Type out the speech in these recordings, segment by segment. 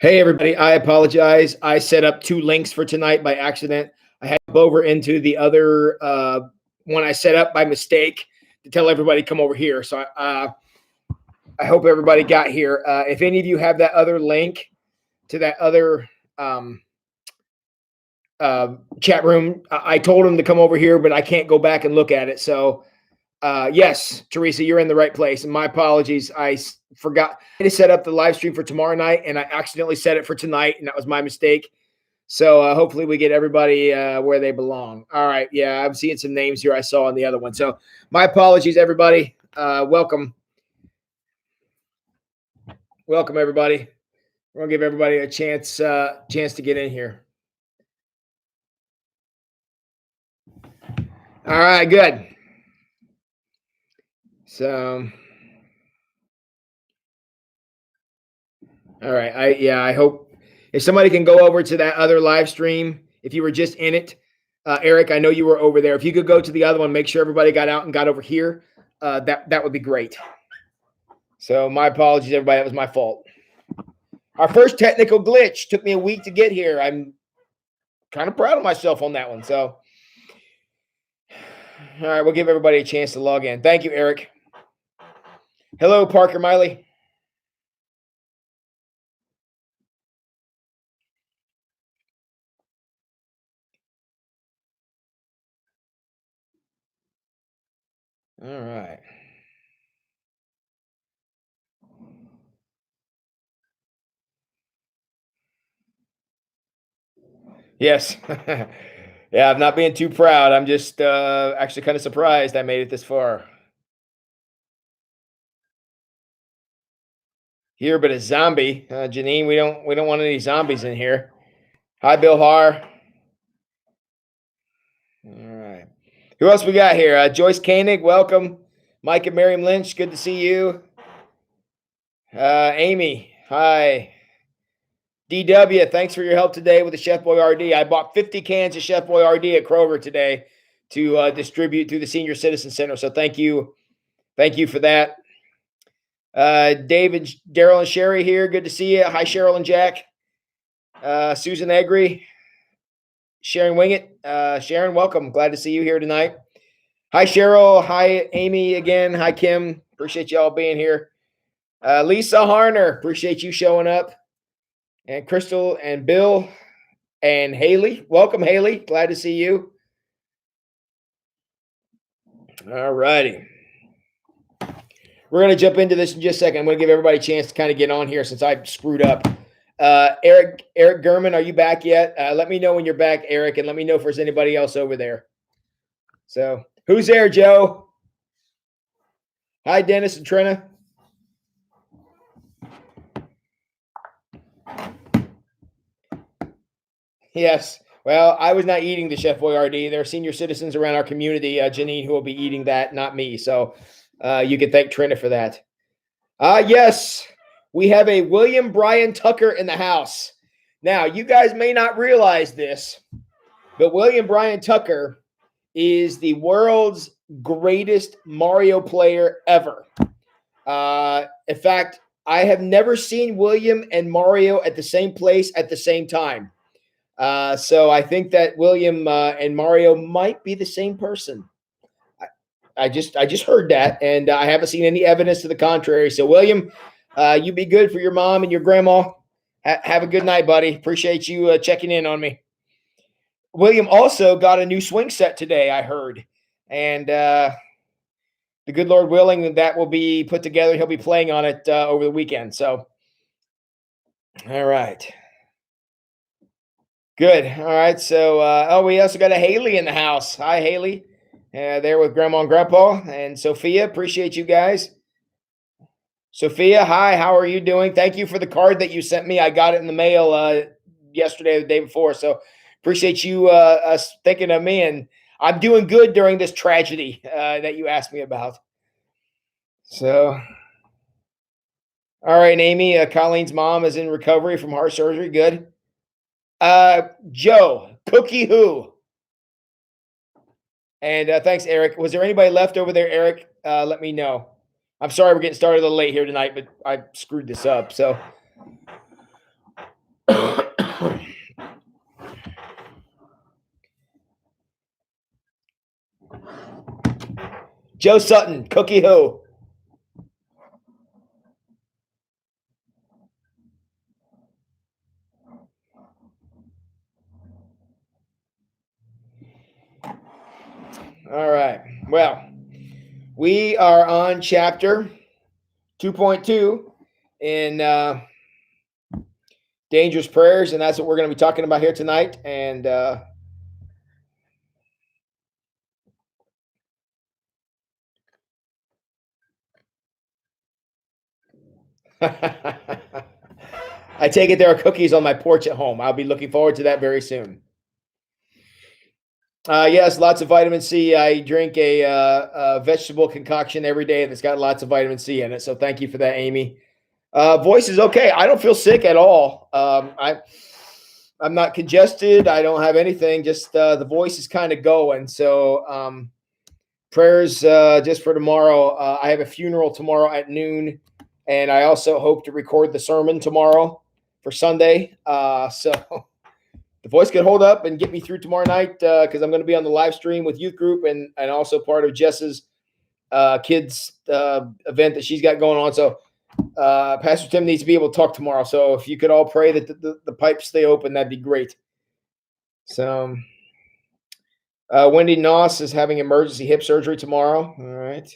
Hey, everybody. I apologize. I set up two links for tonight by accident. I had to go over into the other one I set up by mistake to tell everybody to come over here. So I hope everybody got here. If any of you have that other link to that other chat room, I told them to come over here, but I can't go back and look at it. So yes, Teresa, you're in the right place. And my apologies. I forgot to set up the live stream for tomorrow night, and I accidentally set it for tonight, and that was my mistake. So hopefully we get everybody where they belong. All right. Yeah, I'm seeing some names here I saw on the other one. So my apologies, everybody. Welcome. Welcome, everybody. We're going to give everybody a chance to get in here. All right, good. So, all right. I hope if somebody can go over to that other live stream, if you were just in it, Eric, I know you were over there. If you could go to the other one, make sure everybody got out and got over here. That would be great. So my apologies, everybody. That was my fault. Our first technical glitch took me a week to get here. I'm kind of proud of myself on that one. So, all right, we'll give everybody a chance to log in. Thank you, Eric. Hello, Parker Miley. All right. Yes. Yeah, I'm not being too proud. I'm just actually kind of surprised I made it this far. Here, but a zombie. Janine, we don't want any zombies in here. Hi, Bill Har. All right. Who else we got here? Joyce Koenig, welcome. Mike and Miriam Lynch, good to see you. Amy, hi. DW, thanks for your help today with the Chef Boyardee. I bought 50 cans of Chef Boyardee at Kroger today to distribute through the Senior Citizen Center. So thank you for that. David, Daryl, and Sherry here. Good to see you. Hi, Cheryl and Jack. Susan Egri, Sharon Wingett. Sharon, welcome. Glad to see you here tonight. Hi, Cheryl. Hi, Amy again. Hi, Kim. Appreciate y'all being here. Lisa Harner, appreciate you showing up. And Crystal and Bill and Haley. Welcome, Haley. Glad to see you. All righty. We're going to jump into this in just a second. I'm going to give everybody a chance to kind of get on here since I screwed up. Eric Gurman, are you back yet? Let me know when you're back, Eric, and let me know if there's anybody else over there. So, who's there, Joe? Hi, Dennis and Trina. Yes. Well, I was not eating the Chef Boyardee. There are senior citizens around our community, Janine, who will be eating that, not me. So you can thank Trina for that. Yes, we have a William Brian Tucker in the house. Now, you guys may not realize this, but William Brian Tucker is the world's greatest Mario player ever. In fact, I have never seen William and Mario at the same place at the same time. So I think that William and Mario might be the same person. I just heard that, and I haven't seen any evidence to the contrary. So William, you be good for your mom and your grandma. Have a good night, buddy. Appreciate you checking in on me. William also got a new swing set today, I heard, and the good Lord willing, that will be put together. He'll be playing on it over the weekend. So, all right. Good. All right. So, we also got a Haley in the house. Hi, Haley. There with Grandma and Grandpa and Sophia. Appreciate you guys. Sophia, hi. How are you doing? Thank you for the card that you sent me. I got it in the mail yesterday or the day before. So appreciate you thinking of me. And I'm doing good during this tragedy that you asked me about. So, all right, Amy. Colleen's mom is in recovery from heart surgery. Good. Joe, Cookie Who. And thanks, Eric. Was there anybody left over there, Eric? Let me know. I'm sorry we're getting started a little late here tonight, but I screwed this up. So, Joe Sutton, cookie who? All right. Well, we are on chapter 2.2 in Dangerous Prayers, and that's what we're going to be talking about here tonight. And I take it there are cookies on my porch at home. I'll be looking forward to that very soon. Yes, lots of vitamin C. I drink a vegetable concoction every day that's got lots of vitamin C in it. So thank you for that, Amy. Voice is okay. I don't feel sick at all. I'm not congested. I don't have anything. Just the voice is kind of going. So prayers just for tomorrow. I have a funeral tomorrow at noon, and I also hope to record the sermon tomorrow for Sunday. So the voice could hold up and get me through tomorrow night because I'm going to be on the live stream with youth group and also part of Jess's kids event that she's got going on. So Pastor Tim needs to be able to talk tomorrow. So if you could all pray that the pipes stay open, that'd be great. So Wendy Noss is having emergency hip surgery tomorrow. All right.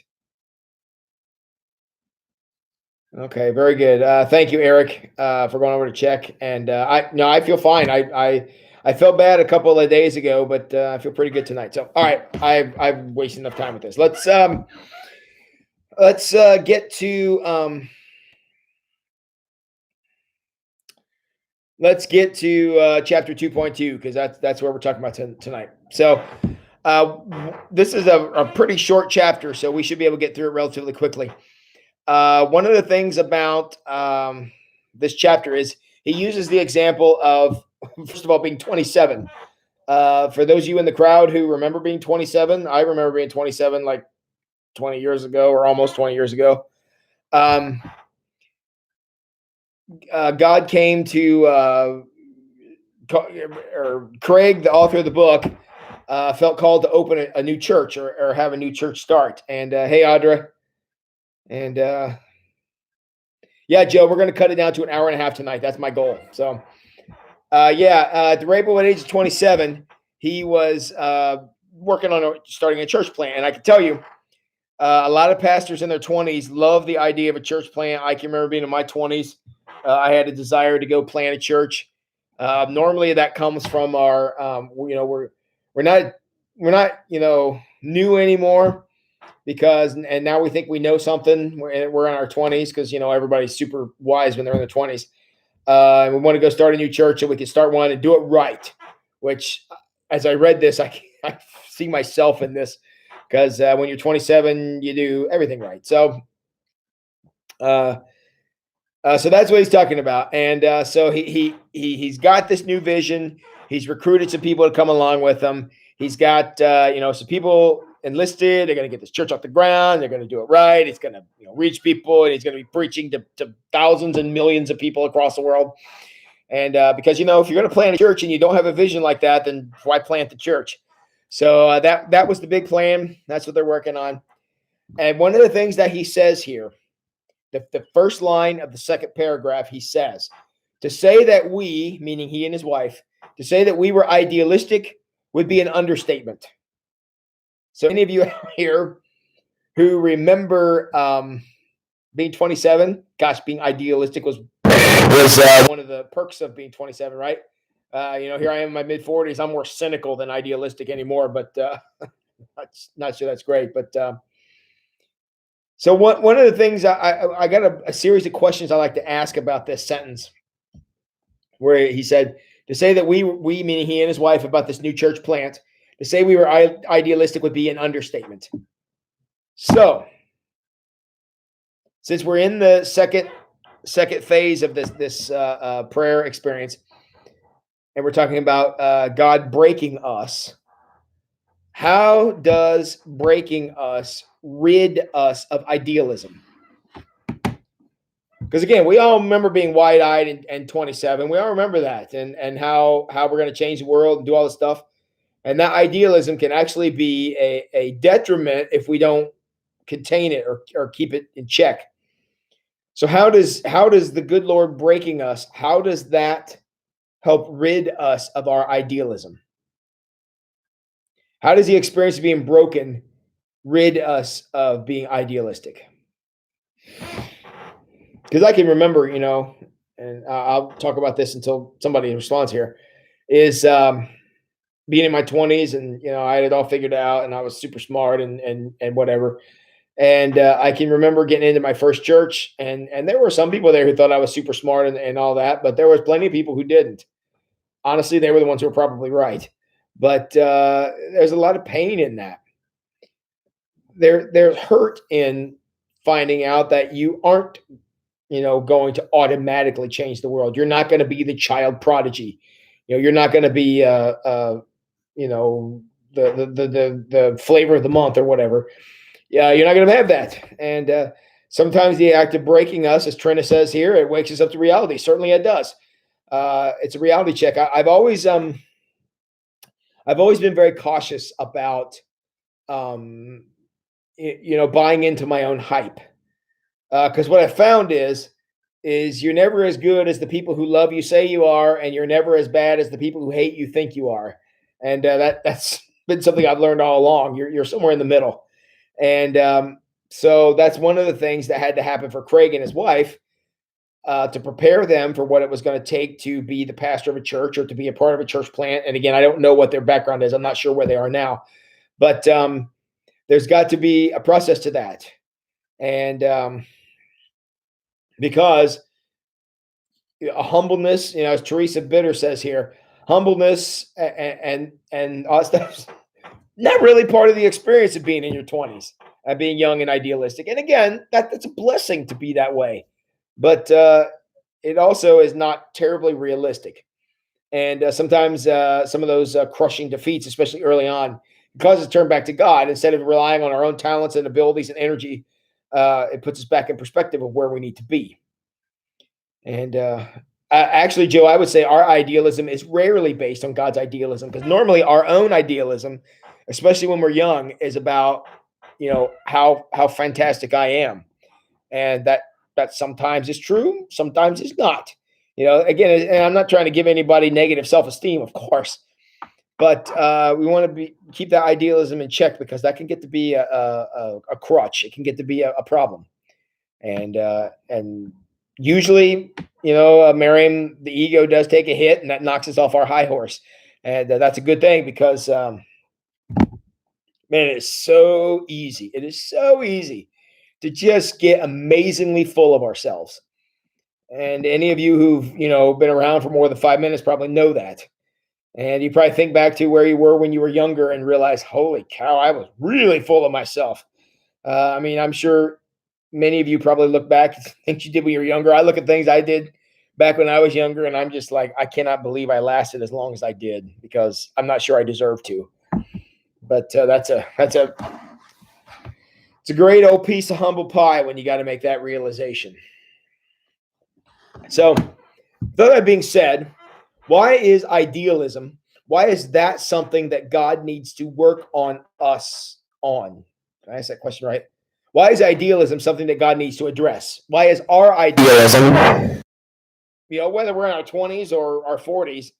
Okay, very good. Thank you, Eric, for going over to check. And I feel fine. I felt bad a couple of days ago, but I feel pretty good tonight. So, all right, I've wasted enough time with this. Let's get to chapter 2.2 because that's where we're talking about tonight. So, this is a pretty short chapter, so we should be able to get through it relatively quickly. One of the things about this chapter is he uses the example of, first of all, being 27. For those of you in the crowd who remember being 27, I remember being 27 like 20 years ago or almost 20 years ago. God came to or Craig, the author of the book, felt called to open a new church or have a new church start. And hey, Audra. And yeah, Joe, we're going to cut it down to an hour and a half tonight. That's my goal. So at the Rainbow at age of 27, he was working on starting a church plant. And I can tell you, a lot of pastors in their 20s love the idea of a church plant. I can remember being in my 20s. I had a desire to go plant a church. Normally that comes from our, we're not new anymore because, and now we think we know something. We're in our 20s because, everybody's super wise when they're in their 20s. And we want to go start a new church and we can start one and do it right, which as I read this, I see myself in this because when you're 27, you do everything right. So, so that's what he's talking about. And so he's got this new vision. He's recruited some people to come along with him. He's got, some people enlisted. They're going to get this church off the ground. They're going to do it right. It's going to reach people, and he's going to be preaching to thousands and millions of people across the world. And because, if you're going to plant a church and you don't have a vision like that, then why plant the church? So that was the big plan. That's what they're working on. And one of the things that he says here, the first line of the second paragraph, he says, to say that we, meaning he and his wife, to say that we were idealistic would be an understatement. So any of you here who remember being 27, gosh, being idealistic was one of the perks of being 27, right? Here I am in my mid 40s. I'm more cynical than idealistic anymore, but not sure that's great. But so one of the things I got a series of questions I like to ask about this sentence, where he said to say that we meaning he and his wife about this new church plant, to say we were idealistic would be an understatement. So since we're in the second phase of this prayer experience, and we're talking about God breaking us, how does breaking us rid us of idealism? Because again, we all remember being wide-eyed and 27. We all remember that, and how we're going to change the world and do all this stuff. And that idealism can actually be a detriment if we don't contain it or keep it in check. So how does the good Lord breaking us, how does that help rid us of our idealism? How does the experience of being broken rid us of being idealistic? Because I can remember, and I'll talk about this until somebody responds here, is being in my 20s, and I had it all figured out and I was super smart and whatever. And I can remember getting into my first church, and there were some people there who thought I was super smart and all that, but there was plenty of people who didn't. Honestly, they were the ones who were probably right. But there's a lot of pain in that. There's hurt in finding out that you aren't, going to automatically change the world. You're not going to be the child prodigy. You're not going to be, you know, the flavor of the month or whatever. Yeah, you're not going to have that. And sometimes the act of breaking us, as Trina says here, it wakes us up to reality. Certainly, it does. It's a reality check. I've always been very cautious about, um, buying into my own hype. Because what I found is you're never as good as the people who love you say you are, and you're never as bad as the people who hate you think you are. And that's been something I've learned all along. You're somewhere in the middle. And so that's one of the things that had to happen for Craig and his wife, to prepare them for what it was going to take to be the pastor of a church or to be a part of a church plant. And again, I don't know what their background is. I'm not sure where they are now, but there's got to be a process to that. And because a humbleness, as Teresa Bitter says here, humbleness and all stuff, not really part of the experience of being in your 20s, being young and idealistic. And again, that's a blessing to be that way, but it also is not terribly realistic. And sometimes some of those crushing defeats, especially early on, cause us to turn back to God instead of relying on our own talents and abilities and energy. It puts us back in perspective of where we need to be. And actually, Joe, I would say our idealism is rarely based on God's idealism, because normally our own idealism, especially when we're young, is about how fantastic I am, and that sometimes is true, sometimes it's not. Again, and I'm not trying to give anybody negative self-esteem, of course, but we want to keep that idealism in check, because that can get to be a crutch. It can get to be a problem, and usually, Miriam, the ego does take a hit, and that knocks us off our high horse, and that's a good thing, because man, it is so easy. It is so easy to just get amazingly full of ourselves. And any of you who've been around for more than 5 minutes probably know that. And you probably think back to where you were when you were younger and realize, holy cow, I was really full of myself. I mean, I'm sure many of you probably look back at things you did when you were younger. I look at things I did back when I was younger, and I'm just like, I cannot believe I lasted as long as I did, because I'm not sure I deserve to. But it's a great old piece of humble pie when you got to make that realization. So, that being said, why is idealism? Why is that something that God needs to work on us on? Can I ask that question right? Why is idealism something that God needs to address? Why is our idealism, whether we're in our 20s or our 40s,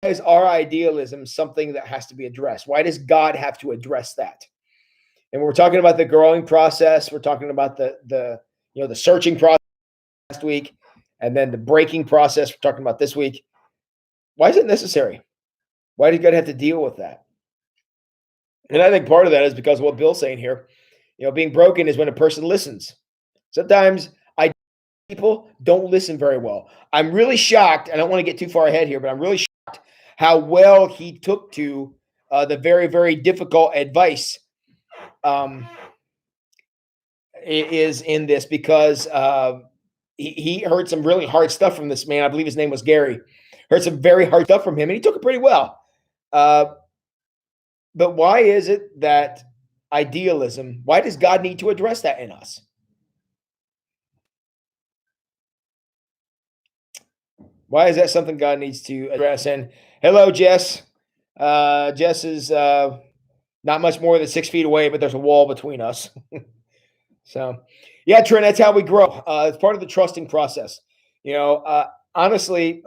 why is our idealism something that has to be addressed? Why does God have to address that? And we're talking about the growing process. We're talking about the searching process last week, and then the breaking process we're talking about this week. Why is it necessary? Why does God have to deal with that? And I think part of that is because of what Bill's saying here. Being broken is when a person listens. Sometimes people don't listen very well. I'm really shocked. I don't want to get too far ahead here, but I'm really shocked how well he took to the very, very difficult advice is in this, because he heard some really hard stuff from this man. I believe his name was Gary. Heard some very hard stuff from him, and he took it pretty well. But why is it that idealism, why does God need to address that in us? Why is that something God needs to address? And hello, Jess. Jess is not much more than 6 feet away, but there's a wall between us. So, yeah, Trent, that's how we grow. It's part of the trusting process. You know, honestly,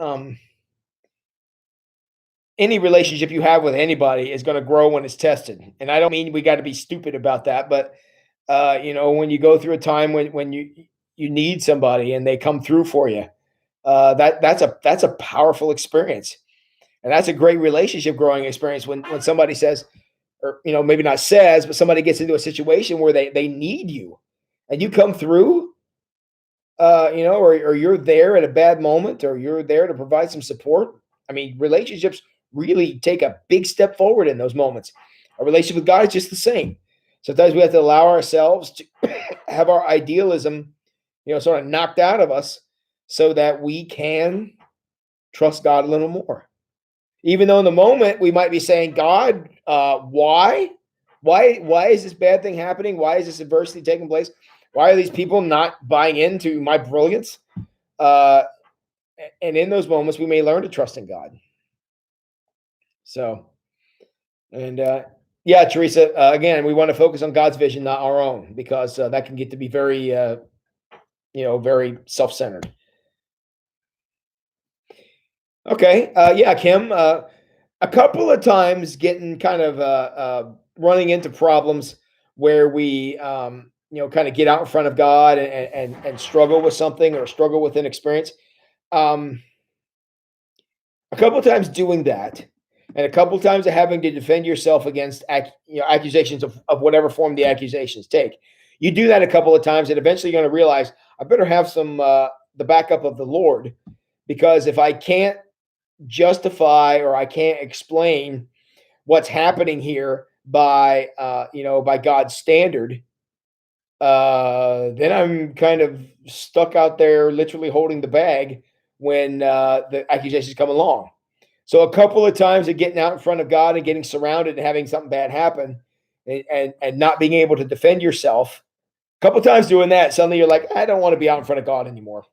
any relationship you have with anybody is going to grow when it's tested. And I don't mean we got to be stupid about that, but when you go through a time when you need somebody and they come through for you, that's a powerful experience, and that's a great relationship growing experience when somebody says, or maybe not says, but somebody gets into a situation where they need you, and you come through, or you're there at a bad moment, or you're there to provide some support. I mean, relationships really take a big step forward in those moments. A relationship with God is just the same. Sometimes we have to allow ourselves to have our idealism, sort of knocked out of us so that we can trust God a little more. Even though in the moment we might be saying, God, why? Why is this bad thing happening? Why is this adversity taking place? Why are these people not buying into my brilliance? And in those moments, we may learn to trust in God. So, and yeah, Teresa, again, we want to focus on God's vision, not our own, because that can get to be very, very self-centered. Okay. Yeah, Kim, a couple of times getting kind of running into problems where we, kind of get out in front of God and struggle with something or struggle with an experience. A couple of times doing that, and a couple of times of having to defend yourself against accusations of whatever form the accusations take. You do that a couple of times, and eventually you're going to realize I better have some the backup of the Lord, because if I can't justify or I can't explain what's happening here by by God's standard, then I'm kind of stuck out there literally holding the bag when the accusations come along. So a couple of times of getting out in front of God and getting surrounded and having something bad happen, and not being able to defend yourself. A couple of times doing that, suddenly you're like, I don't want to be out in front of God anymore.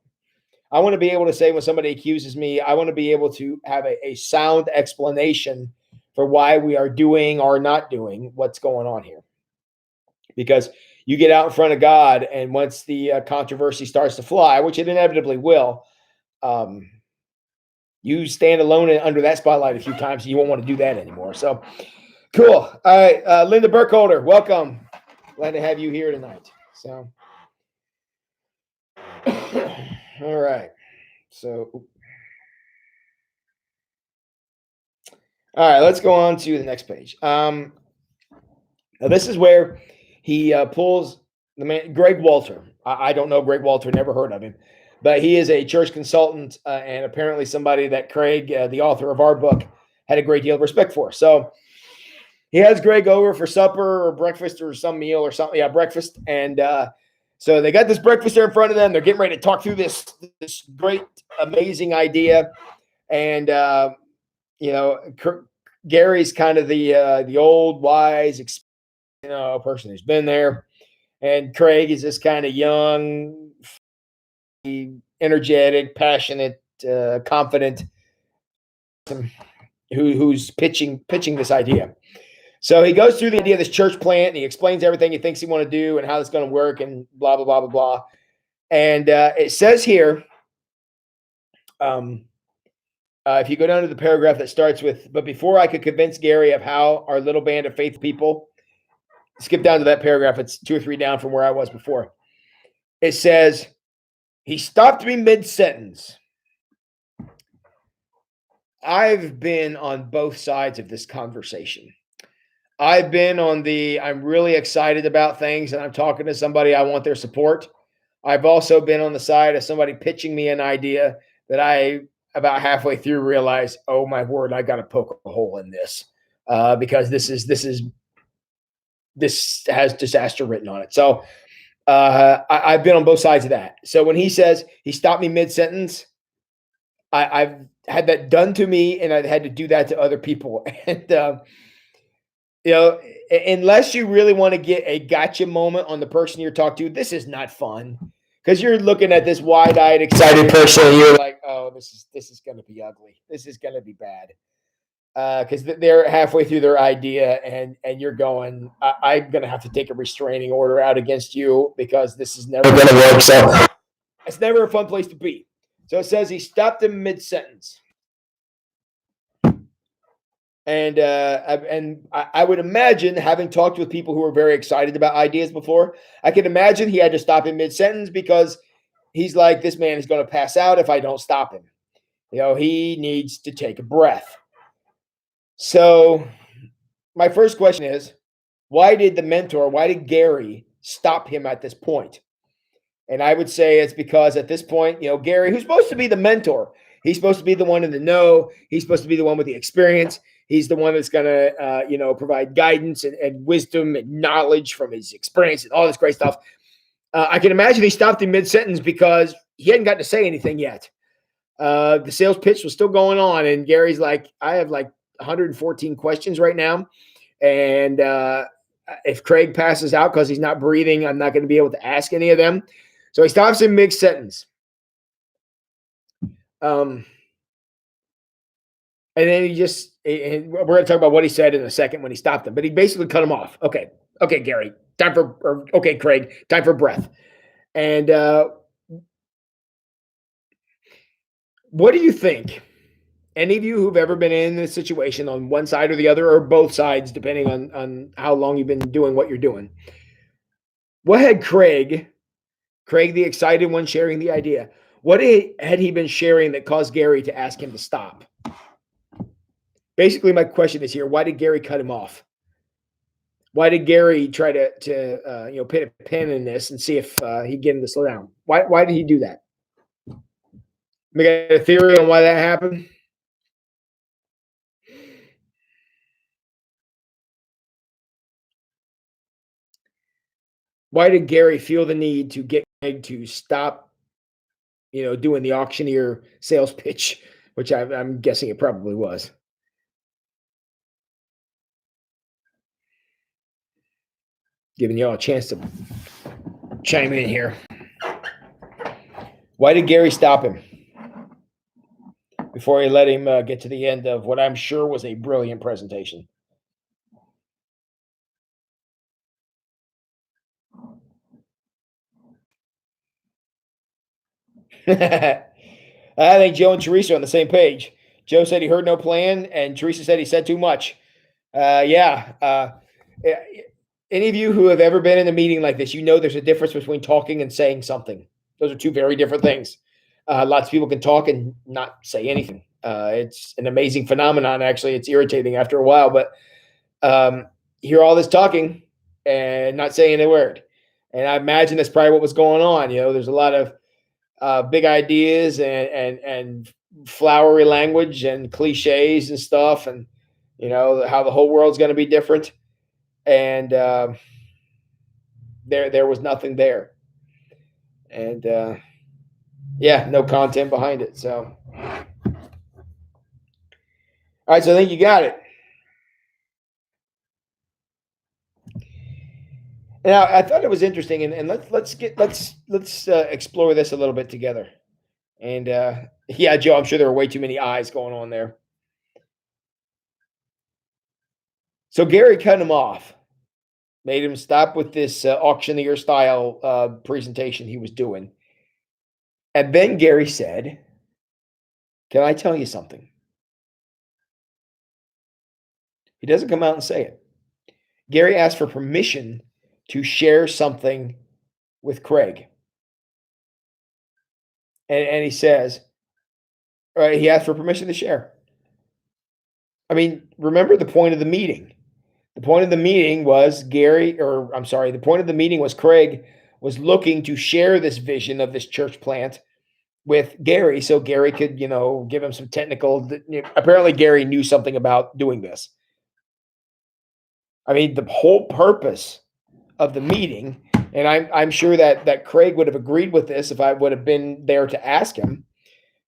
I want to be able to say when somebody accuses me, I want to be able to have a sound explanation for why we are doing or not doing what's going on here. Because you get out in front of God, and once the controversy starts to fly, which it inevitably will, you stand alone under that spotlight a few times, and you won't want to do that anymore. So, cool. All right, Linda Burkholder, welcome. Glad to have you here tonight. So, all right. So, all right, let's go on to the next page. Now this is where he pulls the man, Greg Walter. I don't know Greg Walter, never heard of him, but he is a church consultant and apparently somebody that Craig, the author of our book, had a great deal of respect for. So he has Greg over for supper or breakfast or some meal or something. Yeah, breakfast. And so they got this breakfast there in front of them. They're getting ready to talk through this great, amazing idea. And, Gary's kind of the old, wise, person who's been there. And Craig is this kind of young, energetic, passionate, confident, who's pitching this idea. So he goes through the idea of this church plant, and he explains everything he thinks he want to do and how it's going to work and blah, blah, blah, blah, blah. And it says here, if you go down to the paragraph that starts with, but before I could convince Gary of how our little band of faithful people, skip down to that paragraph. It's 2 or 3 down from where I was before. It says, he stopped me mid-sentence. I've been on both sides of this conversation. I've been on I'm really excited about things and I'm talking to somebody, I want their support. I've also been on the side of somebody pitching me an idea that I, about halfway through, realized, oh my word, I got to poke a hole in this because this has disaster written on it. So I've been on both sides of that. So when he says he stopped me mid-sentence, I've had that done to me, and I've had to do that to other people. And unless you really want to get a gotcha moment on the person you're talking to, this is not fun. because you're looking at this wide-eyed, excited person, and you're like, "Oh, this is going to be ugly. This is going to be bad." Because they're halfway through their idea, and you're going, I'm going to have to take a restraining order out against you because this is never going to work. So it's never a fun place to be. So it says he stopped him mid-sentence. And I would imagine, having talked with people who are very excited about ideas before, I can imagine he had to stop him mid-sentence because he's like, this man is going to pass out if I don't stop him. He needs to take a breath. So my first question is, why did Gary stop him at this point? And I would say it's because at this point, Gary, who's supposed to be the mentor, he's supposed to be the one in the know. He's supposed to be the one with the experience. He's the one that's going to, provide guidance and wisdom and knowledge from his experience and all this great stuff. I can imagine he stopped in mid-sentence because he hadn't gotten to say anything yet. The sales pitch was still going on, and Gary's like, I have like 114 questions right now. And if Craig passes out because he's not breathing, I'm not going to be able to ask any of them. So he stops in mid-sentence. And then and we're going to talk about what he said in a second when he stopped him, but he basically cut him off. Okay, Gary, Craig, time for breath. And what do you think? Any of you who've ever been in this situation on one side or the other, or both sides, depending on how long you've been doing what you're doing. What had Craig, the excited one sharing the idea, what had he been sharing that caused Gary to ask him to stop? Basically, my question is here, why did Gary cut him off? Why did Gary try to put a pin in this and see if he'd get him to slow down? Why did he do that? We got a theory on why that happened? Why did Gary feel the need to get Craig to stop, doing the auctioneer sales pitch, which I'm guessing it probably was? Giving y'all a chance to chime in here. Why did Gary stop him before he let him get to the end of what I'm sure was a brilliant presentation? I think Joe and Teresa are on the same page. Joe said he heard no plan, and Teresa said he said too much. Any of you who have ever been in a meeting like this, there's a difference between talking and saying something. Those are two very different things. Lots of people can talk and not say anything. It's an amazing phenomenon. Actually, it's irritating after a while, but hear all this talking and not saying a word. And I imagine that's probably what was going on. There's a lot of big ideas and flowery language and cliches and stuff, and how the whole world's going to be different. And there was nothing there, and no content behind it. So, all right, so I think you got it. Now, I thought it was interesting, and let's explore this a little bit together. And Joe, I'm sure there are way too many eyes going on there. So Gary cut him off, made him stop with this auctioneer style presentation he was doing, and then Gary said, "Can I tell you something?" He doesn't come out and say it. Gary asked for permission to share something with Craig. And he says, he asked for permission to share. I mean, remember the point of the meeting. The point of the meeting was the point of the meeting was Craig was looking to share this vision of this church plant with Gary so Gary could, give him some technical. Apparently, Gary knew something about doing this. I mean, the whole purpose of the meeting, and I'm sure that Craig would have agreed with this if I would have been there to ask him,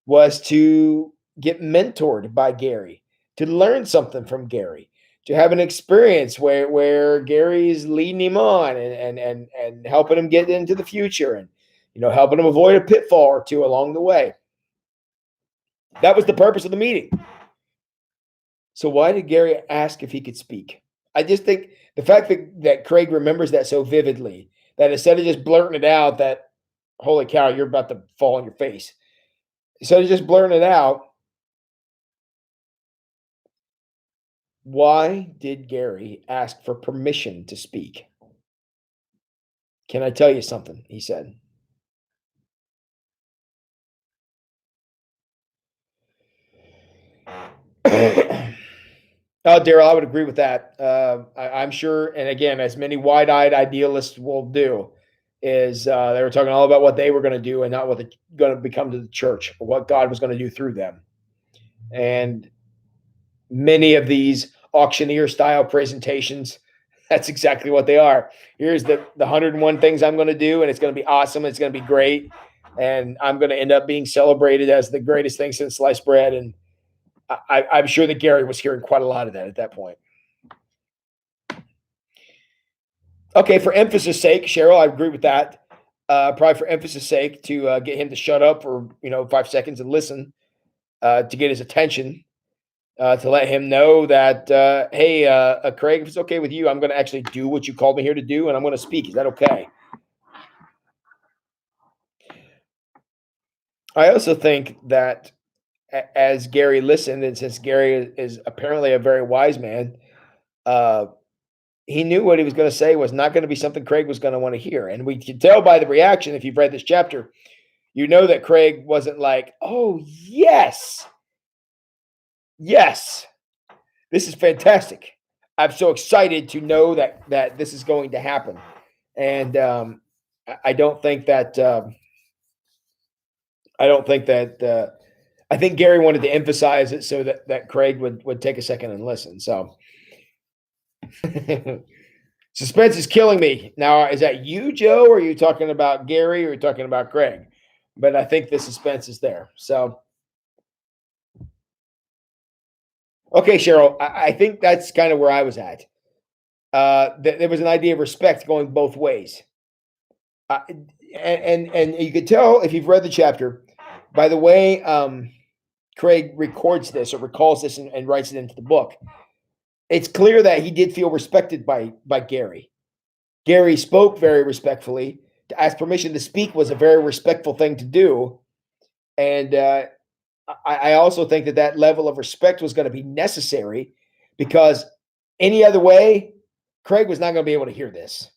was to get mentored by Gary, to learn something from Gary, to have an experience where Gary's leading him on and helping him get into the future and helping him avoid a pitfall or two along the way. That was the purpose of the meeting. So why did Gary ask if he could speak? I just think the fact that Craig remembers that so vividly, that instead of just blurting it out that, holy cow, you're about to fall on your face. Instead of just blurting it out, why did Gary ask for permission to speak? Can I tell you something? He said. Oh, Daryl, I would agree with that. I'm sure, and again, as many wide-eyed idealists will do, is they were talking all about what they were going to do and not what they're going to become to the church, or what God was going to do through them. And many of these auctioneer-style presentations, that's exactly what they are. Here's the 101 things I'm going to do, and it's going to be awesome. It's going to be great, and I'm going to end up being celebrated as the greatest thing since sliced bread. And I'm sure that Gary was hearing quite a lot of that at that point. Okay, for emphasis' sake, Cheryl, I agree with that. Probably for emphasis' sake, to get him to shut up for 5 seconds and listen, to get his attention, to let him know that, hey, Craig, if it's okay with you, I'm going to actually do what you called me here to do, and I'm going to speak. Is that okay? I also think that as Gary listened, and since Gary is apparently a very wise man, uh, he knew what he was going to say was not going to be something Craig was going to want to hear. And we can tell by the reaction, if you've read this chapter, that Craig wasn't like, oh, yes, yes, this is fantastic. I'm so excited to know that this is going to happen. And I don't think that I think Gary wanted to emphasize it so that Craig would take a second and listen. So suspense is killing me. Now, is that you, Joe, or are you talking about Gary, or are you talking about Craig? But I think the suspense is there. So, okay, Cheryl, I think that's kind of where I was at. There was an idea of respect going both ways. And you could tell if you've read the chapter by the way Craig records this or recalls this and writes it into the book. It's clear that he did feel respected by Gary. Gary spoke very respectfully. To ask permission to speak was a very respectful thing to do. And I also think that level of respect was going to be necessary, because any other way, Craig was not going to be able to hear this,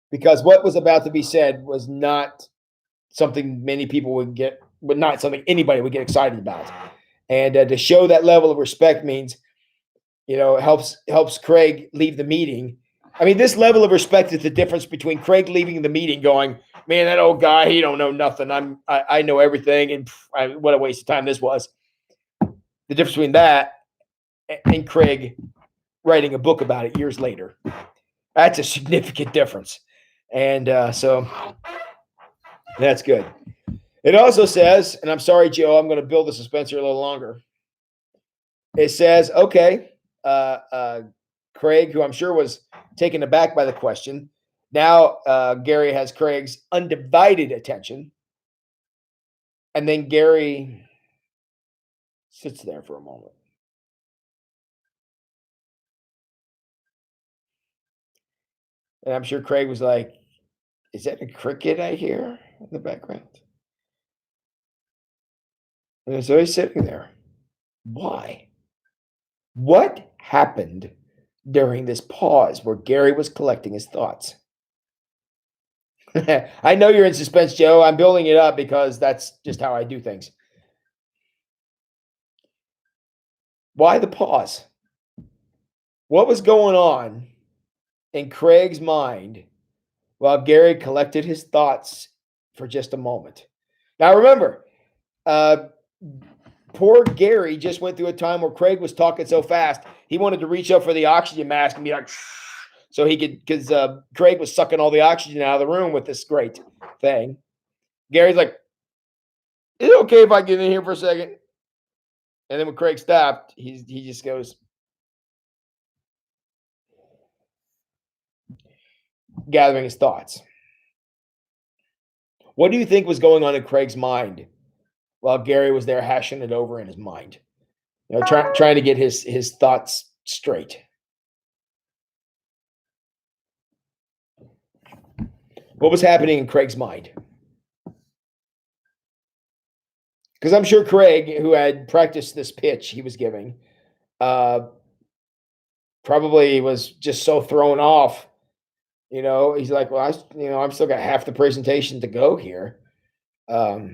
because what was about to be said was not something many people would not something anybody would get excited about. And to show that level of respect means, it helps Craig leave the meeting. I mean, this level of respect is the difference between Craig leaving the meeting going, man, that old guy, he don't know nothing. I know everything, and what a waste of time this was. The difference between that and Craig writing a book about it years later, that's a significant difference. And so that's good. It also says, and I'm sorry, Joe, I'm going to build the suspense here a little longer. It says, okay, Craig, who I'm sure was taken aback by the question, now Gary has Craig's undivided attention. And then Gary sits there for a moment. And I'm sure Craig was like, is that a cricket I hear in the background? And so he's sitting there. Why? What happened during this pause where Gary was collecting his thoughts? I know you're in suspense, Joe. I'm building it up because that's just how I do things. Why the pause? What was going on in Craig's mind while Gary collected his thoughts for just a moment? Now, remember, poor Gary just went through a time where Craig was talking so fast, he wanted to reach up for the oxygen mask and be like, so he could, because Craig was sucking all the oxygen out of the room with this great thing. Gary's like, is it okay if I get in here for a second? And then when Craig stopped, he just goes, gathering his thoughts. What do you think was going on in Craig's mind while Gary was there hashing it over in his mind? Trying to get his thoughts straight. What was happening in Craig's mind? Because I'm sure Craig, who had practiced this pitch he was giving, uh, probably was just so thrown off. He's like, well, I've still got half the presentation to go here. Yeah,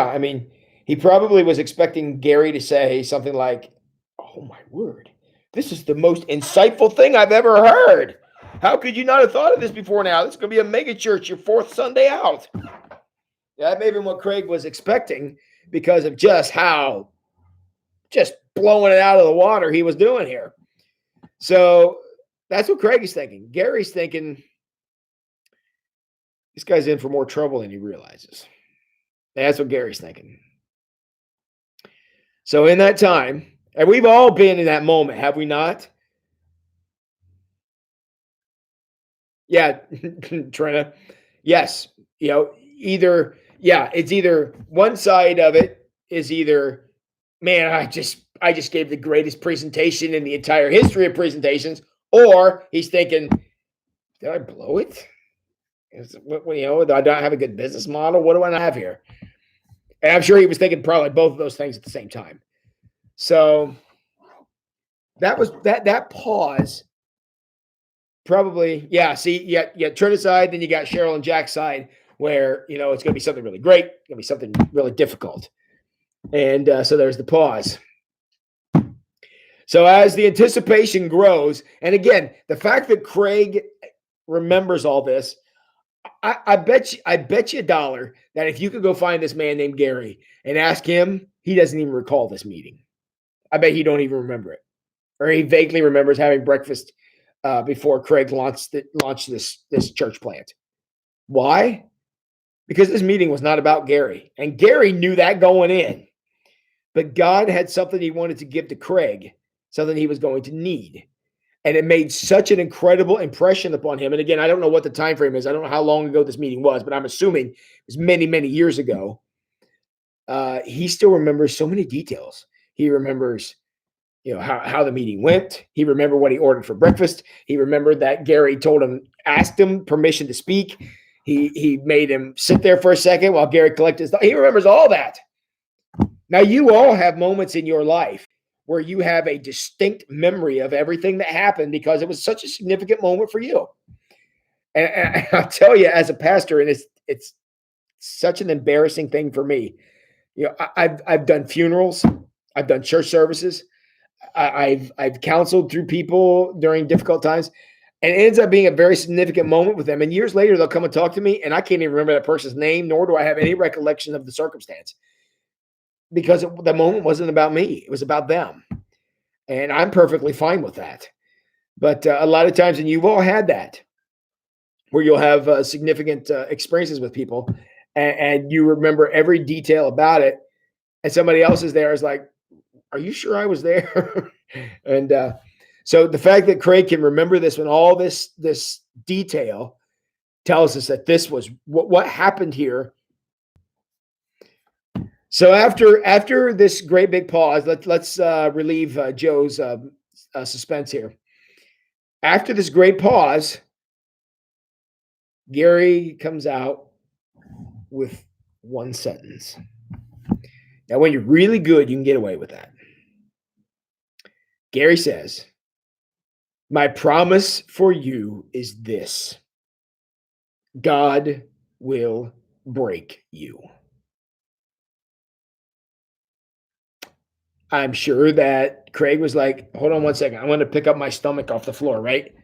I mean, he probably was expecting Gary to say something like, "Oh my word, this is the most insightful thing I've ever heard. How could you not have thought of this before now? This is going to be a mega church your fourth Sunday out." Yeah, that may have been what Craig was expecting because of just blowing it out of the water he was doing here. So that's what Craig is thinking. Gary's thinking, this guy's in for more trouble than he realizes. That's what Gary's thinking. So in that time, and we've all been in that moment, have we not? Yeah, Trina. Yes. It's either one side of it is either, man, I just gave the greatest presentation in the entire history of presentations, or he's thinking, did I blow it? Do I not have a good business model? What do I not have here? And I'm sure he was thinking probably both of those things at the same time. So that was that pause. Probably, yeah. See, you turn aside, then you got Cheryl and Jack's side, where it's going to be something really great, going to be something really difficult, and so there's the pause. So as the anticipation grows, and again, the fact that Craig remembers all this, I bet you $1 that if you could go find this man named Gary and ask him, he doesn't even recall this meeting. I bet he don't even remember it, or he vaguely remembers having breakfast before Craig launched this church plant. Why? Because this meeting was not about Gary, and Gary knew that going in. But God had something he wanted to give to Craig, something he was going to need. And it made such an incredible impression upon him. And again, I don't know what the time frame is. I don't know how long ago this meeting was, but I'm assuming it was many, many years ago. He still remembers so many details. He remembers, how the meeting went. He remembered what he ordered for breakfast. He remembered that Gary asked him permission to speak. He made him sit there for a second while Gary collected his thoughts. He remembers all that. Now, you all have moments in your life where you have a distinct memory of everything that happened because it was such a significant moment for you. And I'll tell you, as a pastor, and it's such an embarrassing thing for me. I've done funerals, I've done church services, I've counseled through people during difficult times, and it ends up being a very significant moment with them. And years later, they'll come and talk to me, and I can't even remember that person's name, nor do I have any recollection of the circumstance. Because the moment wasn't about me. It was about them. And I'm perfectly fine with that. But a lot of times, and you've all had that, where you'll have significant experiences with people, and you remember every detail about it, and somebody else is there is like, are you sure I was there? And so the fact that Craig can remember this when all this detail tells us that this was what happened here. So after this great big pause, let's relieve Joe's suspense here. After this great pause, Gary comes out with one sentence. Now, when you're really good, you can get away with that. Gary says, "My promise for you is this: God will break you." I'm sure that Craig was like, hold on one second. I'm going to pick up my stomach off the floor, right?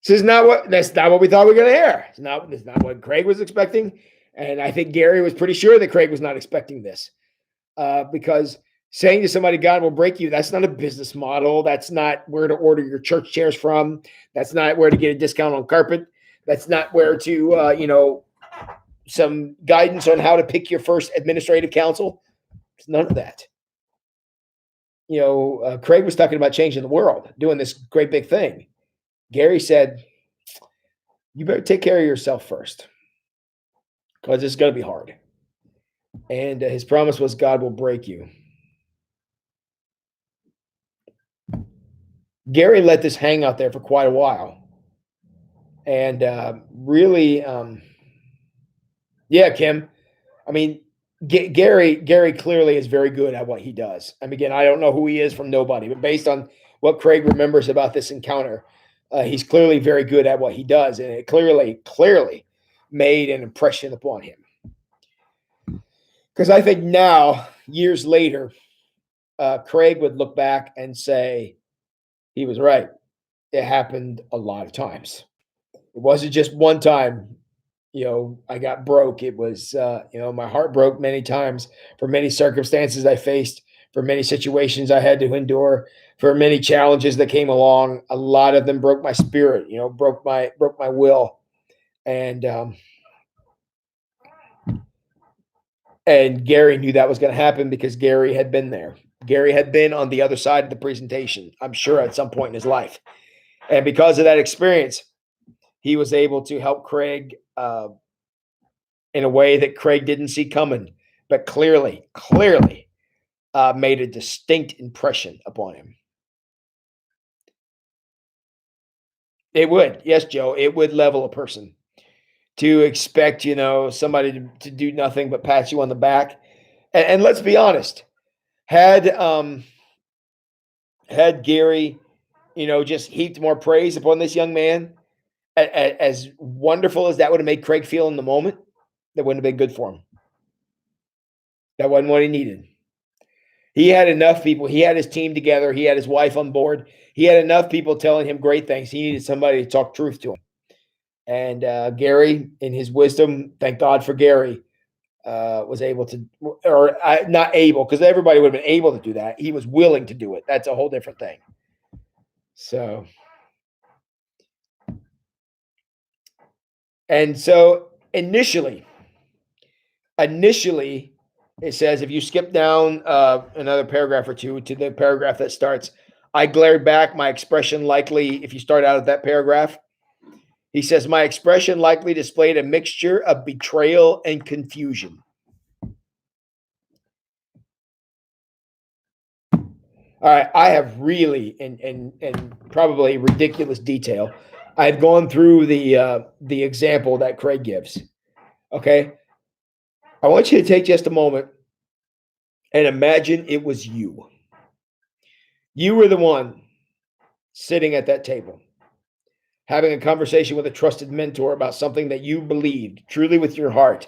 That's not what we thought we were going to hear. That's not what Craig was expecting. And I think Gary was pretty sure that Craig was not expecting this. Because saying to somebody, God will break you, that's not a business model. That's not where to order your church chairs from. That's not where to get a discount on carpet. That's not where to, some guidance on how to pick your first administrative council. It's none of that. Craig was talking about changing the world, doing this great big thing. Gary said, you better take care of yourself first because it's going to be hard. And his promise was God will break you. Gary let this hang out there for quite a while. And really, yeah, Kim. I mean, Gary clearly is very good at what he does. I mean, again, I don't know who he is from nobody, but based on what Craig remembers about this encounter, he's clearly very good at what he does, and it clearly made an impression upon him. Because I think now, years later, Craig would look back and say he was right. It happened a lot of times. It wasn't just one time. I got broke. It was, my heart broke many times for many circumstances I faced, for many situations I had to endure, for many challenges that came along. A lot of them broke my spirit, broke my will. And Gary knew that was going to happen because Gary had been there. Gary had been on the other side of the presentation, I'm sure, at some point in his life. And because of that experience, he was able to help Craig in a way that Craig didn't see coming, but clearly made a distinct impression upon him. It would. Yes, Joe, it would level a person to expect, somebody to do nothing but pat you on the back. And let's be honest, had Gary, just heaped more praise upon this young man, as wonderful as that would have made Craig feel in the moment, that wouldn't have been good for him. That wasn't what he needed. He had enough people. He had his team together. He had his wife on board. He had enough people telling him great things. He needed somebody to talk truth to him. And Gary, in his wisdom, thank God for Gary, was able to, or not able, because everybody would have been able to do that. He was willing to do it. That's a whole different thing. So initially, it says, if you skip down another paragraph or two to the paragraph that starts, I glared back, my expression likely, if you start out at that paragraph, he says, my expression likely displayed a mixture of betrayal and confusion. All right, I have really, and probably ridiculous detail, I've gone through the example that Craig gives. Okay, I want you to take just a moment and imagine it was you. You were the one sitting at that table, having a conversation with a trusted mentor about something that you believed truly with your heart